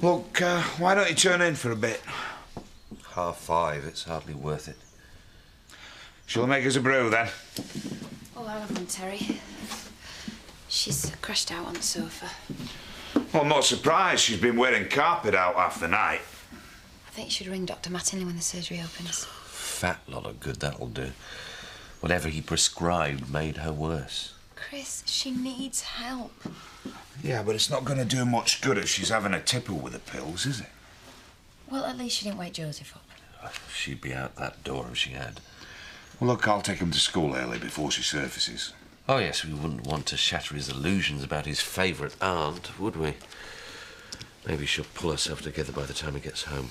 Look, why don't you turn in for a bit? 5:30, it's hardly worth it. Shall I make us a brew, then? Oh, I'll have one, Terry. She's crashed out on the sofa. Well, I'm not surprised. She's been wearing carpet out half the night. I think you should ring Dr. Mattingley when the surgery opens. Fat lot of good that'll do. Whatever he prescribed made her worse. Chris, she needs help. Yeah, but it's not going to do much good if she's having a tipple with the pills, is it? Well, at least she didn't wake Joseph up. She'd be out that door if she had. Well, look, I'll take him to school early before she surfaces. Oh, yes, we wouldn't want to shatter his illusions about his favourite aunt, would we? Maybe she'll pull herself together by the time he gets home.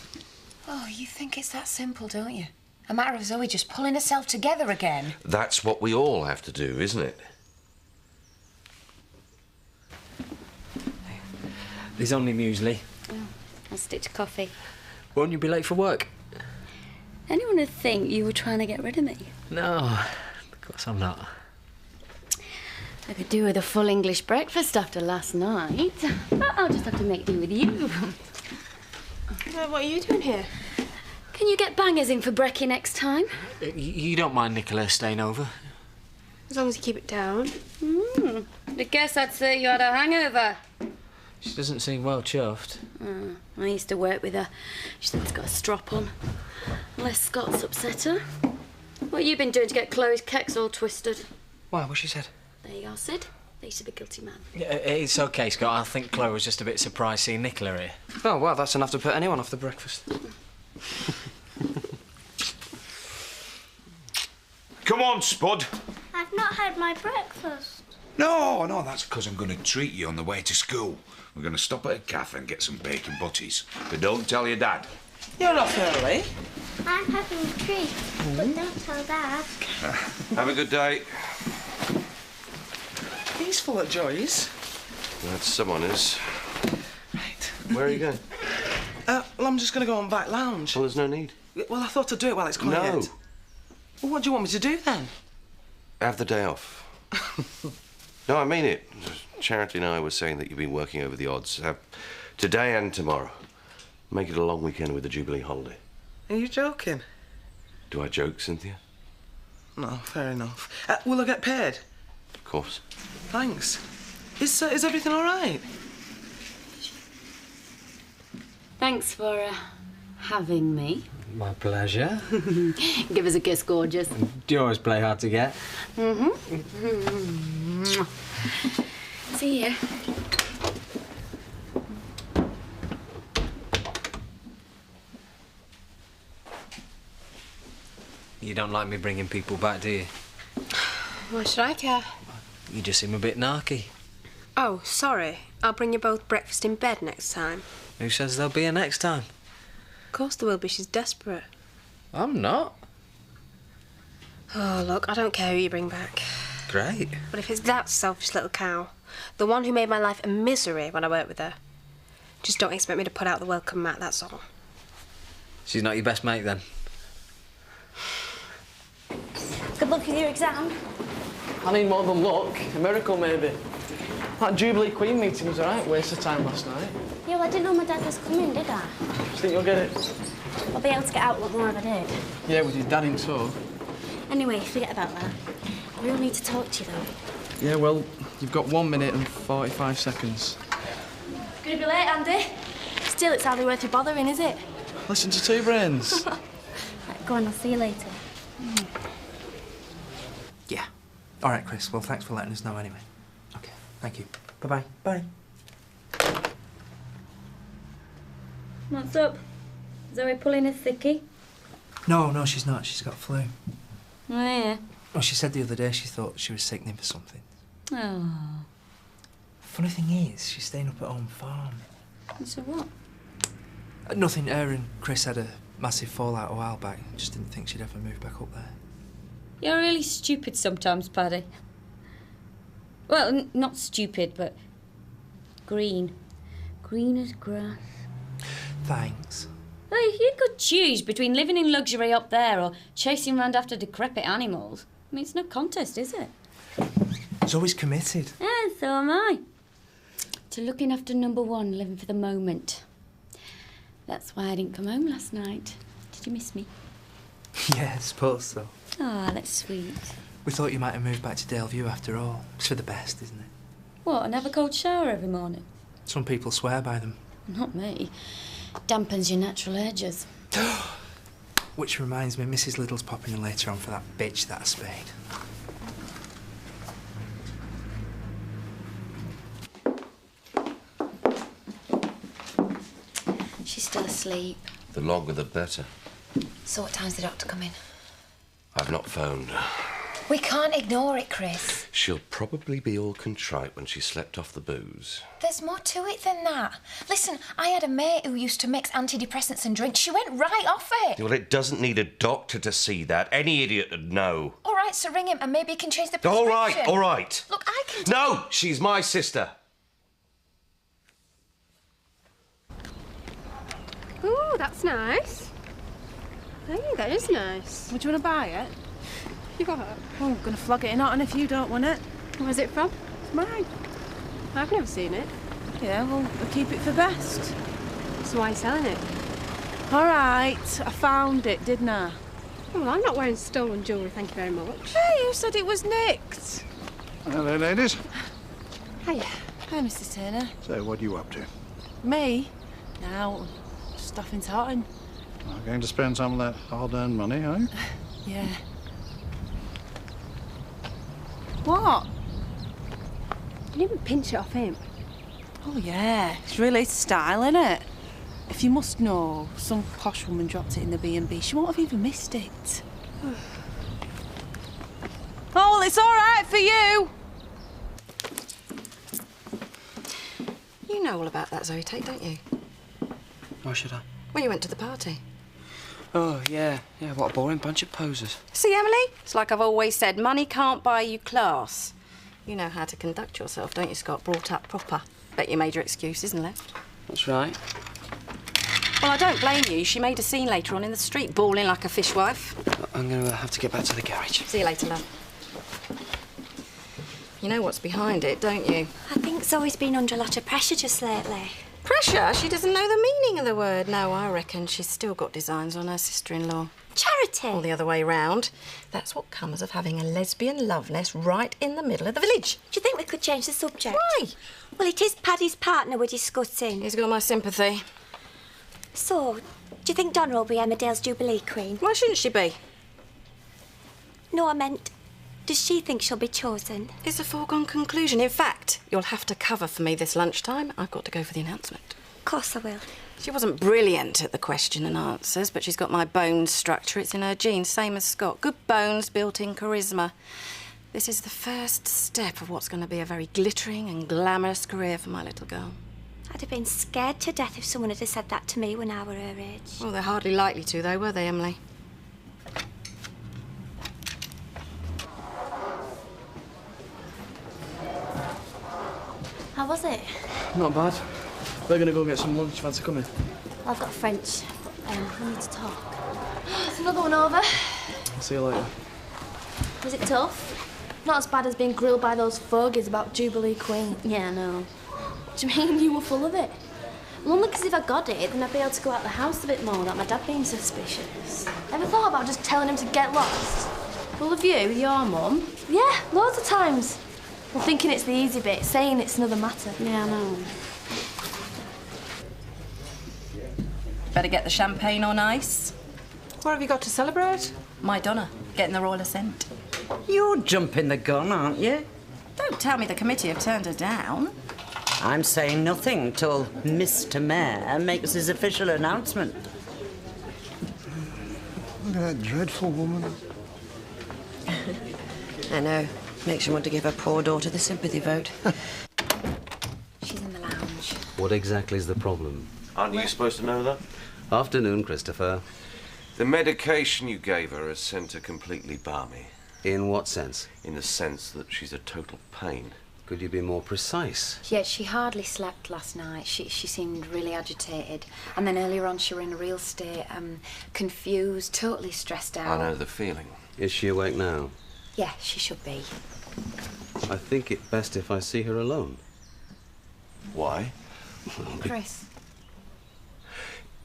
Oh, you think it's that simple, don't you? A matter of Zoe just pulling herself together again. That's what we all have to do, isn't it? There's only muesli. Oh, I'll stick to coffee. Won't you be late for work? Anyone would think you were trying to get rid of me. No, of course I'm not. I could do with a full English breakfast after last night. But I'll just have to make do with you. What are you doing here? Can you get bangers in for brekkie next time? You don't mind Nicola staying over? As long as you keep it down. I guess I'd say you had a hangover. She doesn't seem well chuffed. I used to work with her. She's always got a strop on. Unless Scott's upset her. What have you been doing to get Chloe's kecks all twisted? Why, what she said? There you are, Sid. They used to be guilty man. Yeah, it's OK, Scott. I think Chloe was just a bit surprised seeing Nicola here. Oh, well, that's enough to put anyone off the breakfast. Come on, Spud. I've not had my breakfast. No, that's because I'm going to treat you on the way to school. We're going to stop at a cafe and get some bacon butties. But don't tell your dad. You're off early. I'm having a treat, but don't tell Dad. Have a good day. He's full of joys. Well, someone is. Right. Where are you going? Well, I'm just going to go on back lounge. Well, there's no need. Well, I thought I'd do it while it's quiet. No. Well, what do you want me to do, then? Have the day off. No, I mean it. Charity and I were saying that you've been working over the odds. Have today and tomorrow. Make it a long weekend with the Jubilee holiday. Are you joking? Do I joke, Cynthia? No, fair enough. Will I get paid? Of course. Thanks. Is everything all right? Thanks for having me. My pleasure. Give us a kiss, gorgeous. Do you always play hard to get? See you. You don't like me bringing people back, do you? Why should I care? You just seem a bit narky. Oh, sorry. I'll bring you both breakfast in bed next time. Who says there'll be a next time? Of course there will be. She's desperate. I'm not. Oh, look, I don't care who you bring back. Great. But if it's that selfish little cow, the one who made my life a misery when I worked with her, just don't expect me to put out the welcome mat, that's all. She's not your best mate, then? Good luck with your exam. I need more than luck. A miracle, maybe. That Jubilee Queen meeting was all right. Waste of time last night. Yeah, well, I didn't know my dad was coming, did I? Do you think you'll get it? I'll be able to get out a lot more if I did. Yeah, with your dad in tow. Anyway, forget about that. I really need to talk to you, though. Yeah, well, you've got 1 minute and 45 seconds. Gonna be late, Andy. Still, it's hardly worth you bothering, is it? Listen to Two Brains. Right, go on, I'll see you later. Yeah. All right, Chris. Well, thanks for letting us know anyway. OK, thank you. Bye-bye. Bye. What's up? Zoe pulling a thickie? No, she's not. She's got flu. Oh, yeah. Well, she said the other day she thought she was sickening for something. Oh. Funny thing is, she's staying up at home farm. So what? Nothing. Her and Chris had a massive fallout a while back. Just didn't think she'd ever move back up there. You're really stupid sometimes, Paddy. Well, not stupid, but green. Green as grass. Thanks. Well, you could choose between living in luxury up there or chasing around after decrepit animals. I mean, it's no contest, is it? Zoe's committed. Yeah, so am I. To looking after number one, living for the moment. That's why I didn't come home last night. Did you miss me? Yeah, I suppose so. Ah, that's sweet. We thought you might have moved back to Daleview after all. It's for the best, isn't it? What, and have a cold shower every morning? Some people swear by them. Not me. Dampens your natural urges. Which reminds me, Mrs. Little's popping in later on for that bitch, that Spade. She's still asleep. The longer the better. So what time's the doctor coming? I've not phoned. We can't ignore it, Chris. She'll probably be all contrite when she slept off the booze. There's more to it than that. Listen, I had a mate who used to mix antidepressants and drink. She went right off it. Well, it doesn't need a doctor to see that. Any idiot would know. All right, so ring him and maybe he can change the prescription. All right. Look, I can... No, she's my sister. Ooh, that's nice. Hey, that is nice. Would you want to buy it? You got it? Oh, I'm going to flog it in on if you don't want it. Where's it from? It's mine. I've never seen it. Yeah, well, I'll keep it for best. So why are you selling it? All right, I found it, didn't I? Well, I'm not wearing stolen jewellery, thank you very much. Hey, who said it was nicked? Hello, ladies. Hiya. Hi, Mrs. Turner. So, what are you up to? Me? Now, just off in Totton. I'm going to spend some of that hard-earned money, are you? Yeah. What? You didn't even pinch it off him. Oh, yeah. It's really style, innit? If you must know, some posh woman dropped it in the B&B. She won't have even missed it. Oh, well, it's all right for you. You know all about that Zoe Tate, don't you? Why should I? Well, you went to the party. Oh, yeah. Yeah, what a boring bunch of posers. See, Emily? It's like I've always said, money can't buy you class. You know how to conduct yourself, don't you, Scott? Brought up proper. Bet you made your excuses and left. That's right. Well, I don't blame you. She made a scene later on in the street, bawling like a fishwife. I'm going to have to get back to the garage. See you later, love. You know what's behind it, don't you? I think Zoe's been under a lot of pressure just lately. Pressure? She doesn't know the meaning of the word. No, I reckon she's still got designs on her sister-in-law. Charity? Or the other way round. That's what comes of having a lesbian love nest right in the middle of the village. Do you think we could change the subject? Why? Well, it is Paddy's partner we're discussing. He's got my sympathy. So, do you think Donna will be Emmerdale's Jubilee Queen? Why shouldn't she be? No, I meant, does she think she'll be chosen? It's a foregone conclusion. In fact, you'll have to cover for me this lunchtime. I've got to go for the announcement. Of course I will. She wasn't brilliant at the question and answers, but she's got my bone structure. It's in her genes, same as Scott. Good bones, built-in charisma. This is the first step of what's going to be a very glittering and glamorous career for my little girl. I'd have been scared to death if someone had said that to me when I were her age. Well, they're hardly likely to, though, were they, Emily? How was it? Not bad. We're going to go get some lunch. Fancy coming? I've got French. We need to talk. There's another one over. I'll see you later. Was it tough? Not as bad as being grilled by those fogies about Jubilee Queen. Yeah, I know. What do you mean you were full of it? Well, only because if I got it, then I'd be able to go out the house a bit more without my dad being suspicious. Ever thought about just telling him to get lost? Full of you, your mum? Yeah, loads of times. Well, thinking it's the easy bit, saying it's another matter. Yeah, I know. Better get the champagne on ice. What have you got to celebrate? My Donna, getting the royal assent. You're jumping the gun, aren't you? Don't tell me the committee have turned her down. I'm saying nothing till Mr. Mayor makes his official announcement. Look at that dreadful woman. I know. Makes you want to give her poor daughter the sympathy vote. She's in the lounge. What exactly is the problem? Aren't you supposed to know that? Afternoon, Christopher. The medication you gave her has sent her completely balmy. In what sense? In the sense that she's a total pain. Could you be more precise? Yeah, she hardly slept last night. She seemed really agitated. And then earlier on she were in a real state, confused, totally stressed out. I know the feeling. Is she awake now? Yeah, she should be. I think it best if I see her alone. Why? Chris.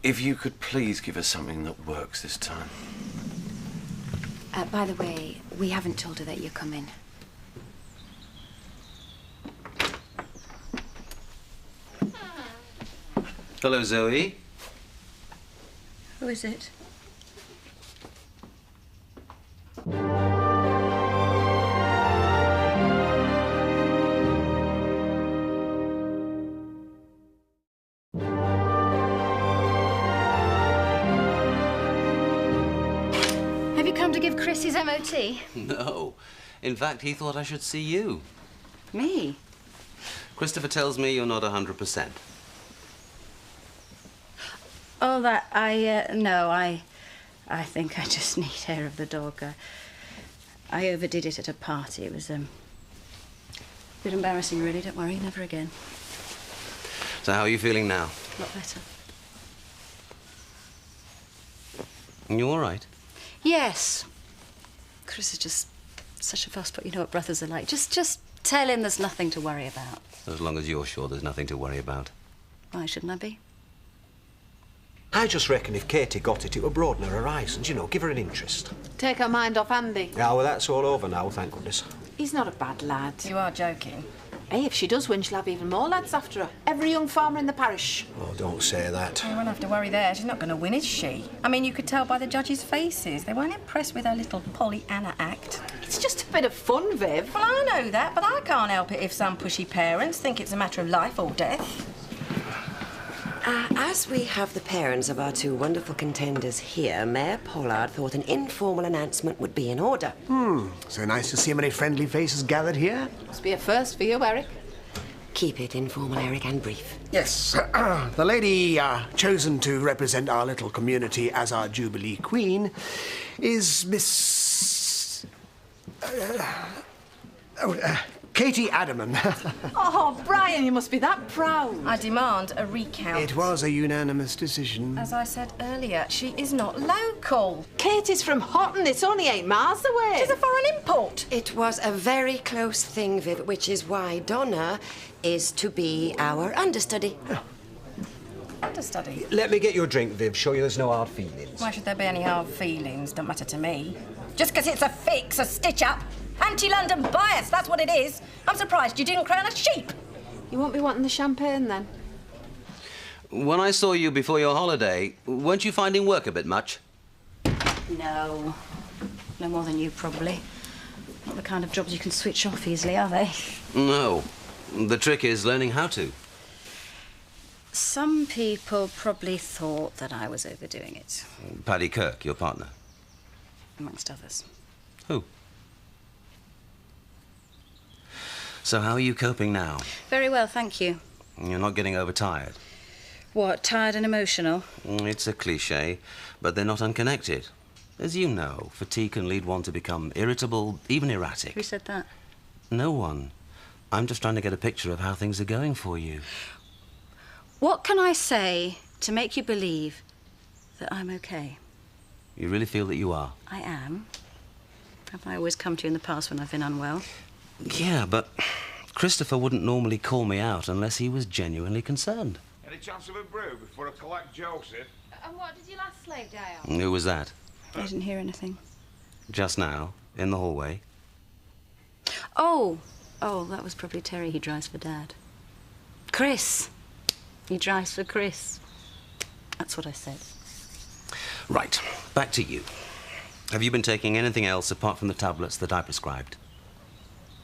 If you could please give us something that works this time. By the way, we haven't told her that you're coming. Hello, Zoe. Who is it? Have you come to give Chris his MOT? No. In fact, he thought I should see you. Me? Christopher tells me you're not 100%. Oh, that, no, I think I just need hair of the dog. I overdid it at a party. It was, a bit embarrassing, really. Don't worry, never again. So how are you feeling now? A lot better. You all right? Yes. Chris is just such a fuss, but you know what brothers are like. Just tell him there's nothing to worry about. As long as you're sure there's nothing to worry about. Why shouldn't I be? I just reckon if Katie got it, it would broaden her horizons, you know, give her an interest. Take her mind off Andy. Yeah, well, that's all over now, thank goodness. He's not a bad lad. You are joking. Hey, if she does win, she'll have even more lads after her. Every young farmer in the parish. Oh, don't say that. You won't have to worry there. She's not going to win, is she? I mean, you could tell by the judges' faces. They weren't impressed with her little Pollyanna act. It's just a bit of fun, Viv. Well, I know that, but I can't help it if some pushy parents think it's a matter of life or death. As we have the parents of our two wonderful contenders here, Mayor Pollard thought an informal announcement would be in order. So nice to see many friendly faces gathered here. Must be a first for you, Eric. Keep it informal, Eric, and brief. Yes, the lady chosen to represent our little community as our Jubilee Queen is Miss... Katie Adaman. Oh, Brian, you must be that proud. I demand a recount. It was a unanimous decision. As I said earlier, she is not local. Katie's from Houghton. It's only 8 miles away. She's a foreign import. It was a very close thing, Viv, which is why Donna is to be our understudy. Understudy? Let me get you a drink, Viv. Show you there's no hard feelings. Why should there be any hard feelings? Don't matter to me. Just because it's a fix, a stitch-up. Anti-London bias, that's what it is. I'm surprised you didn't crown a sheep. You won't be wanting the champagne, then? When I saw you before your holiday, weren't you finding work a bit much? No. No more than you, probably. Not the kind of jobs you can switch off easily, are they? No. The trick is learning how to. Some people probably thought that I was overdoing it. Paddy Kirk, your partner. Amongst others. Who? So how are you coping now? Very well, thank you. You're not getting overtired? What, tired and emotional? It's a cliché, but they're not unconnected. As you know, fatigue can lead one to become irritable, even erratic. Who said that? No one. I'm just trying to get a picture of how things are going for you. What can I say to make you believe that I'm okay? You really feel that you are? I am. Have I always come to you in the past when I've been unwell? Yeah, but Christopher wouldn't normally call me out unless he was genuinely concerned. Any chance of a brew before I collect Joseph? And what did your last slave die on? Who was that? I didn't hear anything. Just now, in the hallway. Oh, that was probably Terry. He drives for Dad. Chris. He drives for Chris. That's what I said. Right, back to you. Have you been taking anything else apart from the tablets that I prescribed?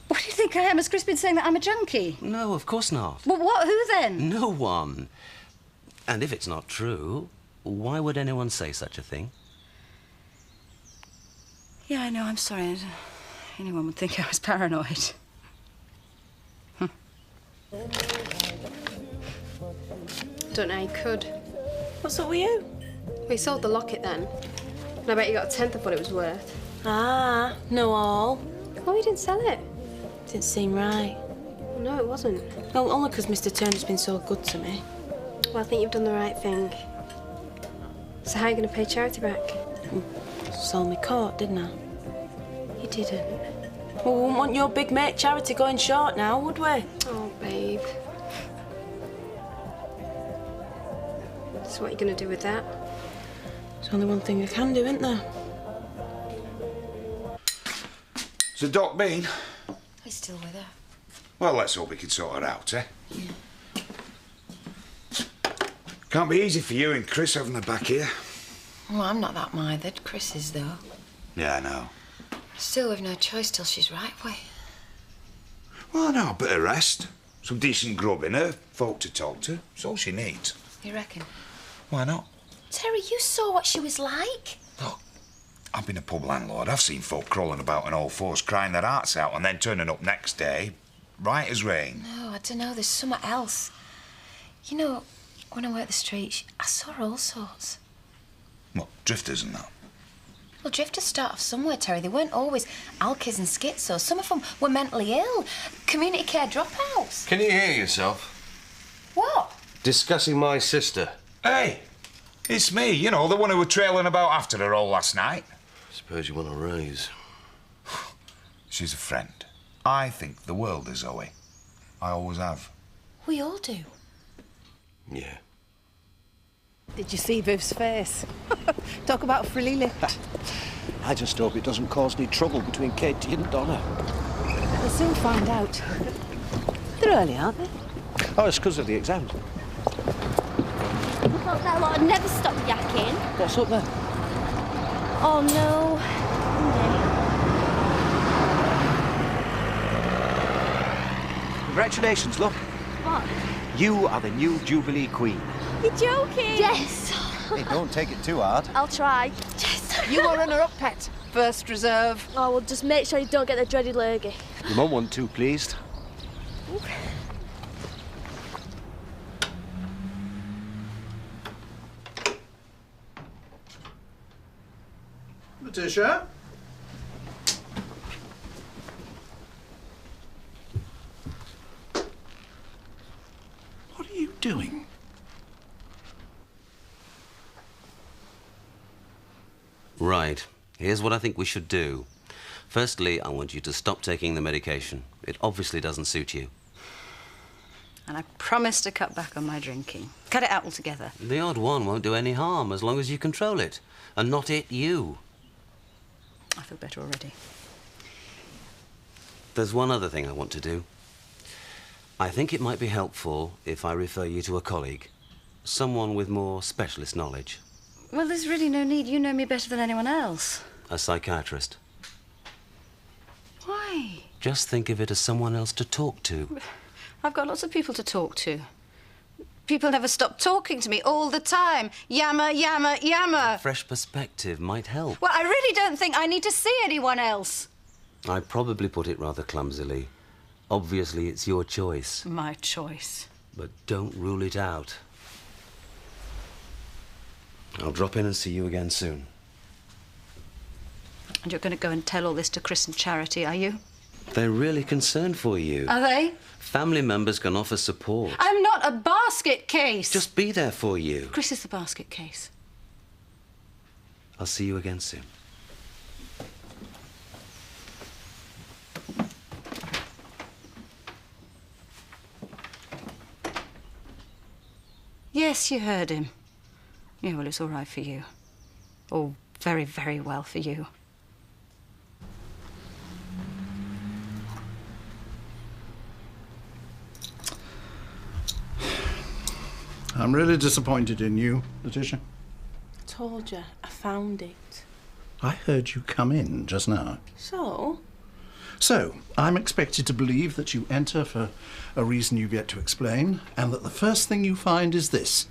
What do you think I am? Has Chris been saying that I'm a junkie? No, of course not. Well, what? Who then? No one. And if it's not true, why would anyone say such a thing? Yeah, I know. I'm sorry. Anyone would think I was paranoid. Don't know how you could. What's up with you? We sold the locket then. And I bet you got a tenth of what it was worth. Ah, no all. Oh, you didn't sell it? Didn't seem right. No, it wasn't. Well, only because Mr. Turner's been so good to me. Well, I think you've done the right thing. So how are you going to pay charity back? Sold me coat, didn't I? You didn't. Well, we wouldn't want your big mate charity going short now, would we? Oh, babe. So what are you going to do with that? There's only one thing I can do, isn't there? So Doc been? He's still with her. Well, let's hope we can sort her out, eh? Can't be easy for you and Chris having her back here. Well, I'm not that mithered. Chris is, though. Yeah, I know. Still, we've no choice till she's right, we. Well, no, a bit of rest. Some decent grub in her, folk to talk to. That's all she needs. You reckon? Why not? Terry, you saw what she was like. I've been a pub landlord. I've seen folk crawling about on all fours, crying their hearts out, and then turning up next day, right as rain. No, I don't know. There's something else. You know, when I worked the streets, I saw all sorts. What, drifters and that? Well, drifters start off somewhere, Terry. They weren't always alkies and schizos. Some of them were mentally ill. Community care dropouts. Can you hear yourself? What? Discussing my sister. Hey, it's me, you know, the one who were trailing about after her all last night. Suppose you want to raise. She's a friend. I think the world of Zoe. I always have. We all do. Yeah. Did you see Viv's face? Talk about frilly lipped. I just hope it doesn't cause any trouble between Katie and Donna. We'll soon find out. They're early, aren't they? Oh, it's because of the exams. I thought that lot would never stop yakking. What's up there? Oh no. Congratulations, look. What? You are the new Jubilee Queen. You're joking? Yes. Hey, don't take it too hard. I'll try. Yes. You are runner-up, pet. First reserve. Oh, well, just make sure you don't get the dreaded lurgy. Your mum wasn't too pleased. Letitia? What are you doing? Right. Here's what I think we should do. Firstly, I want you to stop taking the medication. It obviously doesn't suit you. And I promise to cut back on my drinking. Cut it out altogether. The odd one won't do any harm as long as you control it. And not it you. I feel better already. There's one other thing I want to do. I think it might be helpful if I refer you to a colleague. Someone with more specialist knowledge. Well, there's really no need. You know me better than anyone else. A psychiatrist. Why? Just think of it as someone else to talk to. I've got lots of people to talk to. People never stop talking to me all the time. Yammer, yammer, yammer. A fresh perspective might help. Well, I really don't think I need to see anyone else. I probably put it rather clumsily. Obviously, it's your choice. My choice. But don't rule it out. I'll drop in and see you again soon. And you're going to go and tell all this to Chris and Charity, are you? They're really concerned for you. Are they? Family members can offer support. I'm not a basket case. Just be there for you. Chris is the basket case. I'll see you again soon. Yes, you heard him. Yeah, well, it's all right for you. Oh, very, very well for you. I'm really disappointed in you, Letitia. I told you, I found it. I heard you come in just now. So? So, I'm expected to believe that you enter for a reason you've yet to explain, and that the first thing you find is this.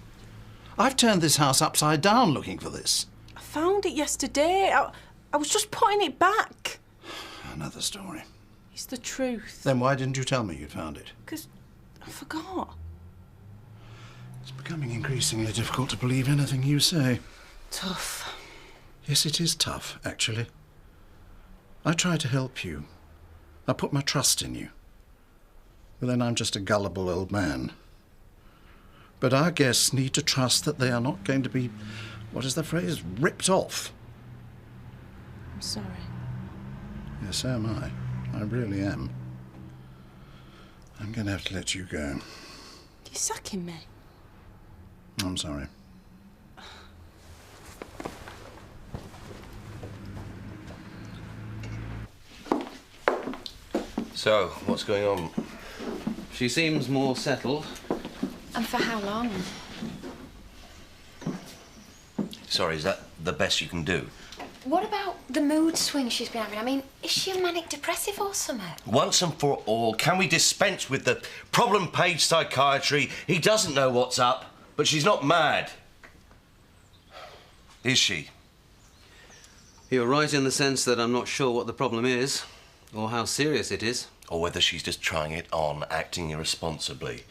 I've turned this house upside down looking for this. I found it yesterday. I was just putting it back. Another story. It's the truth. Then why didn't you tell me you'd found it? Because I forgot. It's becoming increasingly difficult to believe anything you say. Tough. Yes, it is tough, actually. I try to help you. I put my trust in you. But then I'm just a gullible old man. But our guests need to trust that they are not going to be, what is the phrase, ripped off. I'm sorry. Yes, so am I. I really am. I'm going to have to let you go. You're sacking me. I'm sorry. So, what's going on? She seems more settled. And for how long? Sorry, is that the best you can do? What about the mood swings she's been having? I mean, is she a manic depressive or something? Once and for all, can we dispense with the problem page psychiatry? He doesn't know what's up, but she's not mad. Is she? You're right in the sense that I'm not sure what the problem is, or how serious it is. Or whether she's just trying it on, acting irresponsibly.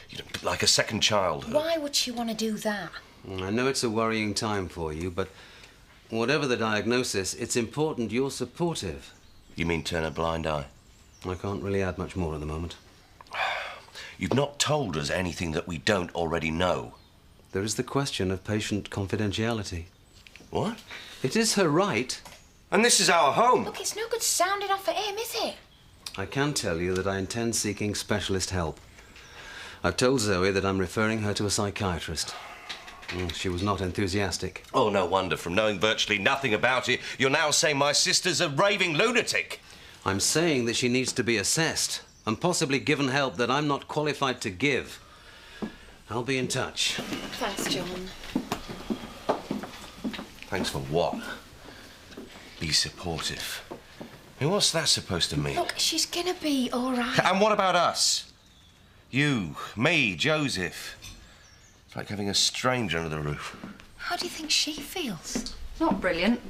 You know, like a second childhood. Why would she want to do that? I know it's a worrying time for you, but whatever the diagnosis, it's important you're supportive. You mean turn a blind eye? I can't really add much more at the moment. You've not told us anything that we don't already know. There is the question of patient confidentiality. What? It is her right. And this is our home. Look, it's no good sounding off for him, is it? I can tell you that I intend seeking specialist help. I've told Zoe that I'm referring her to a psychiatrist. She was not enthusiastic. Oh, no wonder. From knowing virtually nothing about it, you're now saying my sister's a raving lunatic. I'm saying that she needs to be assessed and possibly given help that I'm not qualified to give. I'll be in touch. Thanks, John. Thanks for what? Be supportive. I mean, what's that supposed to mean? Look, she's gonna be all right. And what about us? You, me, Joseph. It's like having a stranger under the roof. How do you think she feels? Not brilliant.